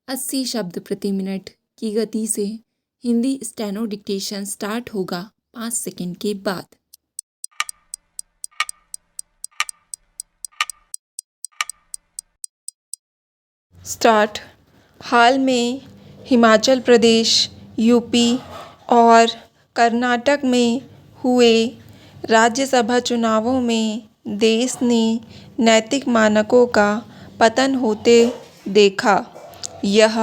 80 शब्द प्रति मिनट की गति से हिंदी स्टेनो डिक्टेशन स्टार्ट होगा 5 सेकंड के बाद। स्टार्ट। हाल में हिमाचल प्रदेश, यूपी और कर्नाटक में हुए राज्यसभा चुनावों में देश ने नैतिक मानकों का पतन होते देखा। यह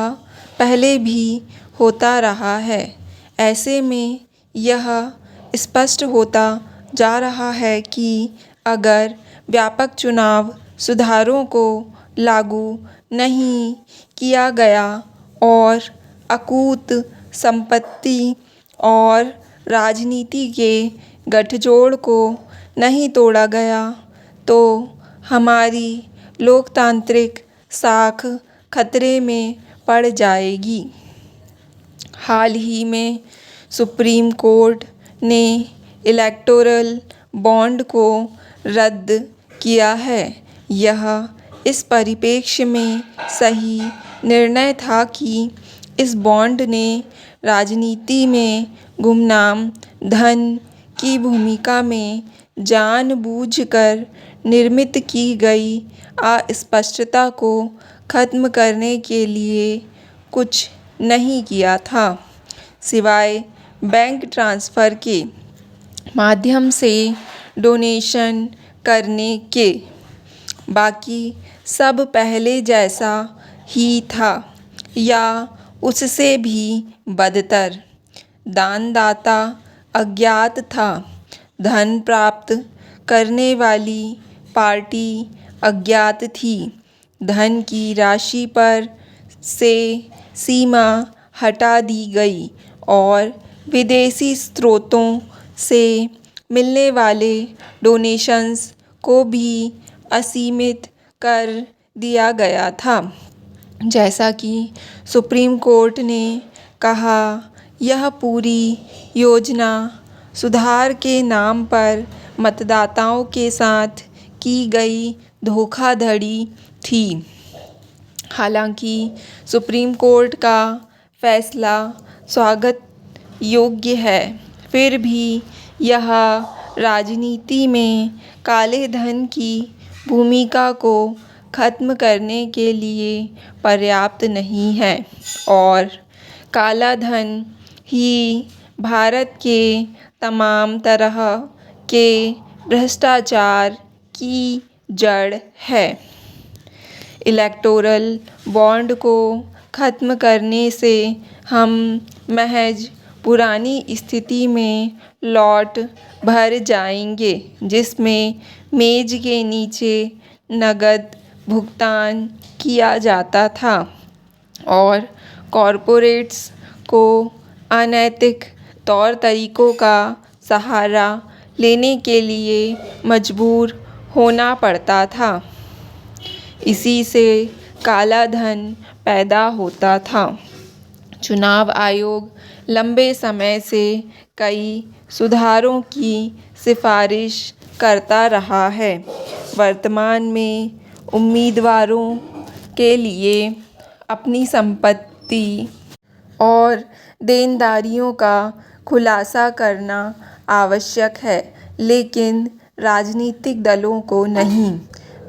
पहले भी होता रहा है। ऐसे में यह स्पष्ट होता जा रहा है कि अगर व्यापक चुनाव सुधारों को लागू नहीं किया गया और अकूत संपत्ति और राजनीति के गठजोड़ को नहीं तोड़ा गया तो हमारी लोकतांत्रिक साख खतरे में पड़ जाएगी। हाल ही में सुप्रीम कोर्ट ने इलेक्टोरल बॉन्ड को रद्द किया है। यह इस परिप्रेक्ष्य में सही निर्णय था कि इस बॉन्ड ने राजनीति में गुमनाम धन की भूमिका में जानबूझकर निर्मित की गई अस्पष्टता को खत्म करने के लिए कुछ नहीं किया था, सिवाय बैंक ट्रांसफ़र के माध्यम से डोनेशन करने के। बाकी सब पहले जैसा ही था या उससे भी बदतर। दानदाता अज्ञात था, धन प्राप्त करने वाली पार्टी अज्ञात थी। धन की राशि पर से सीमा हटा दी गई और विदेशी स्रोतों से मिलने वाले डोनेशंस को भी असीमित कर दिया गया था। जैसा कि सुप्रीम कोर्ट ने कहा, यह पूरी योजना सुधार के नाम पर मतदाताओं के साथ की गई धोखाधड़ी थी। हालांकि सुप्रीम कोर्ट का फैसला स्वागत योग्य है, फिर भी यह राजनीति में काले धन की भूमिका को खत्म करने के लिए पर्याप्त नहीं है और काला धन ही भारत के तमाम तरह के भ्रष्टाचार की जड़ है। इलेक्टोरल बॉन्ड को खत्म करने से हम महज पुरानी स्थिति में लौट भर जाएंगे, जिसमें मेज के नीचे नकद भुगतान किया जाता था और कॉरपोरेट्स को अनैतिक तौर तरीकों का सहारा लेने के लिए मजबूर होना पड़ता था। इसी से काला धन पैदा होता था। चुनाव आयोग लंबे समय से कई सुधारों की सिफारिश करता रहा है। वर्तमान में उम्मीदवारों के लिए अपनी संपत्ति और देनदारियों का खुलासा करना आवश्यक है, लेकिन राजनीतिक दलों को नहीं।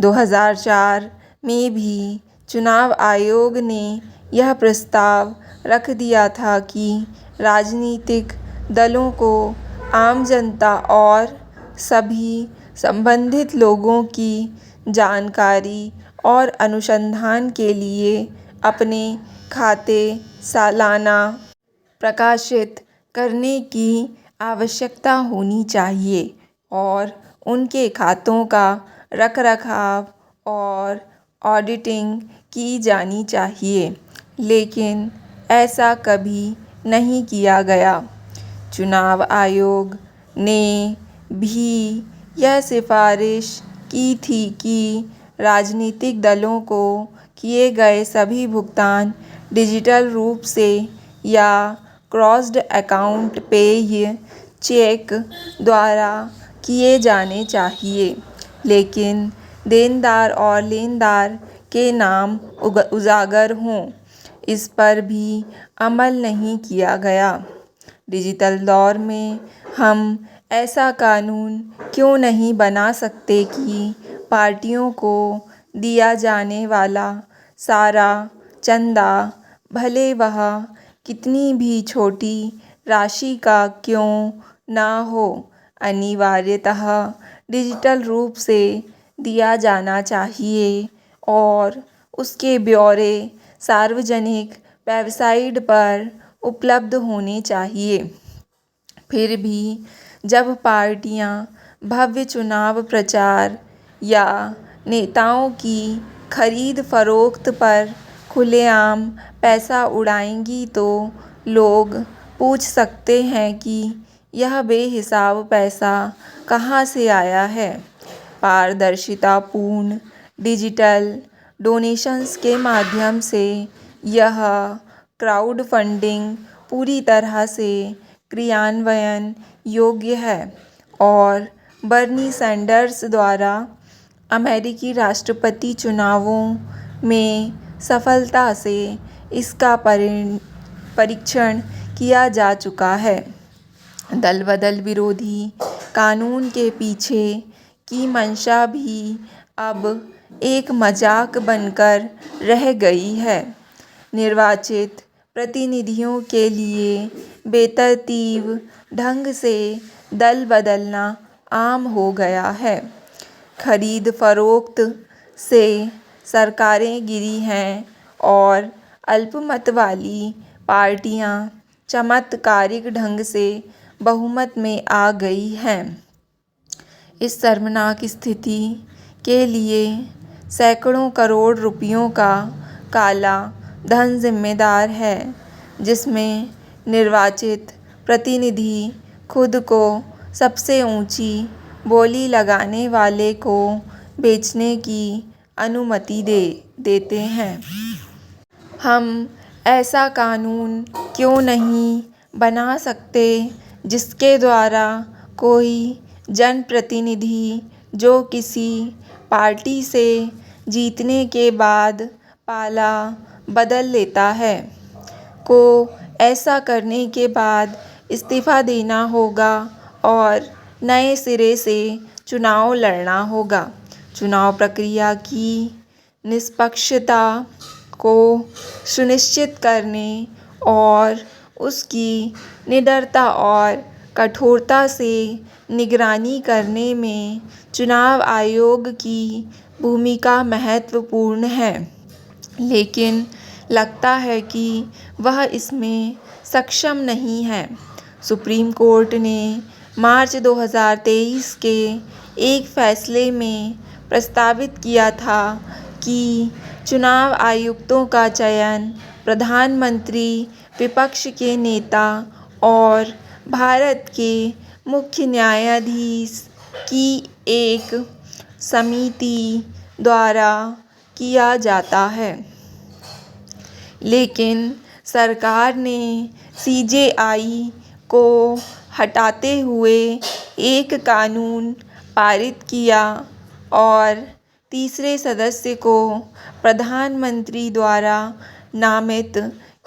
2004 में भी चुनाव आयोग ने यह प्रस्ताव रख दिया था कि राजनीतिक दलों को आम जनता और सभी संबंधित लोगों की जानकारी और अनुसंधान के लिए अपने खाते सालाना प्रकाशित करने की आवश्यकता होनी चाहिए और उनके खातों का रखरखाव और ऑडिटिंग की जानी चाहिए, लेकिन ऐसा कभी नहीं किया गया। चुनाव आयोग ने भी यह सिफारिश की थी कि राजनीतिक दलों को किए गए सभी भुगतान डिजिटल रूप से या क्रॉस्ड अकाउंट पेय चेक द्वारा किए जाने चाहिए, लेकिन देनदार और लेनदार के नाम उजागर हों। इस पर भी अमल नहीं किया गया। डिजिटल दौर में हम ऐसा कानून क्यों नहीं बना सकते कि पार्टियों को दिया जाने वाला सारा चंदा, भले वह कितनी भी छोटी राशि का क्यों ना हो, अनिवार्यतः डिजिटल रूप से दिया जाना चाहिए और उसके ब्यौरे सार्वजनिक वेबसाइट पर उपलब्ध होने चाहिए। फिर भी जब पार्टियां भव्य चुनाव प्रचार या नेताओं की खरीद फरोख्त पर खुलेआम पैसा उड़ाएंगी तो लोग पूछ सकते हैं कि यह बेहिसाब पैसा कहाँ से आया है। पारदर्शितापूर्ण डिजिटल डोनेशंस के माध्यम से यह क्राउड फंडिंग पूरी तरह से क्रियान्वयन योग्य है और बर्नी सैंडर्स द्वारा अमेरिकी राष्ट्रपति चुनावों में सफलता से इसका परीक्षण किया जा चुका है। दल बदल विरोधी कानून के पीछे की मंशा भी अब एक मजाक बनकर रह गई है। निर्वाचित प्रतिनिधियों के लिए बेतरतीब ढंग से दल बदलना आम हो गया है। खरीद फरोख्त से सरकारें गिरी हैं और अल्पमत वाली पार्टियां चमत्कारिक ढंग से बहुमत में आ गई हैं। इस शर्मनाक स्थिति के लिए सैकड़ों करोड़ रुपयों का काला धन जिम्मेदार है, जिसमें निर्वाचित प्रतिनिधि खुद को सबसे ऊंची बोली लगाने वाले को बेचने की अनुमति देते हैं। हम ऐसा कानून क्यों नहीं बना सकते जिसके द्वारा कोई जनप्रतिनिधि जो किसी पार्टी से जीतने के बाद पाला बदल लेता है, को ऐसा करने के बाद इस्तीफा देना होगा और नए सिरे से चुनाव लड़ना होगा। चुनाव प्रक्रिया की निष्पक्षता को सुनिश्चित करने और उसकी निडरता और कठोरता से निगरानी करने में चुनाव आयोग की भूमिका महत्वपूर्ण है, लेकिन लगता है कि वह इसमें सक्षम नहीं है। सुप्रीम कोर्ट ने मार्च 2023 के एक फैसले में प्रस्तावित किया था कि चुनाव आयुक्तों का चयन प्रधानमंत्री, विपक्ष के नेता और भारत के मुख्य न्यायाधीश की एक समिति द्वारा किया जाता है, लेकिन सरकार ने सीजेआई को हटाते हुए एक कानून पारित किया और तीसरे सदस्य को प्रधानमंत्री द्वारा नामित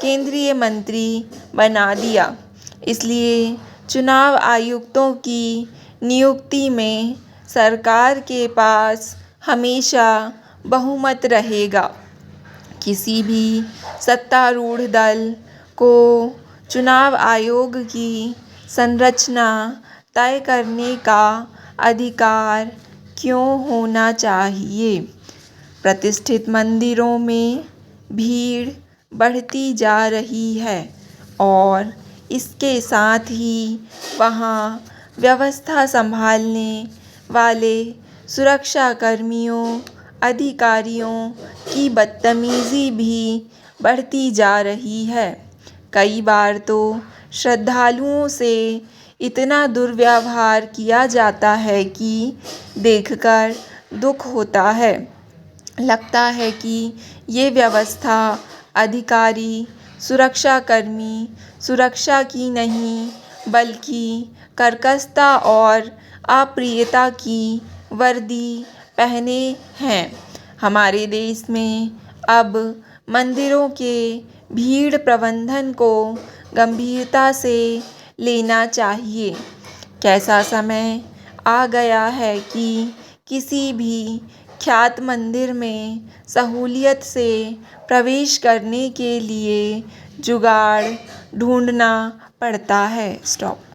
केंद्रीय मंत्री बना दिया। इसलिए चुनाव आयुक्तों की नियुक्ति में सरकार के पास हमेशा बहुमत रहेगा। किसी भी सत्तारूढ़ दल को चुनाव आयोग की संरचना तय करने का अधिकार क्यों होना चाहिए? प्रतिष्ठित मंदिरों में भीड़ बढ़ती जा रही है और इसके साथ ही वहाँ व्यवस्था संभालने वाले सुरक्षाकर्मियों, अधिकारियों की बदतमीजी भी बढ़ती जा रही है। कई बार तो श्रद्धालुओं से इतना दुर्व्यवहार किया जाता है कि देखकर दुख होता है। लगता है कि ये व्यवस्था, अधिकारी, सुरक्षाकर्मी सुरक्षा की नहीं बल्कि कर्कशता और अप्रियता की वर्दी पहने हैं। हमारे देश में अब मंदिरों के भीड़ प्रबंधन को गंभीरता से लेना चाहिए। कैसा समय आ गया है कि किसी भी ख्यात मंदिर में सहूलियत से प्रवेश करने के लिए जुगाड़ ढूंढना पड़ता है। स्टॉप।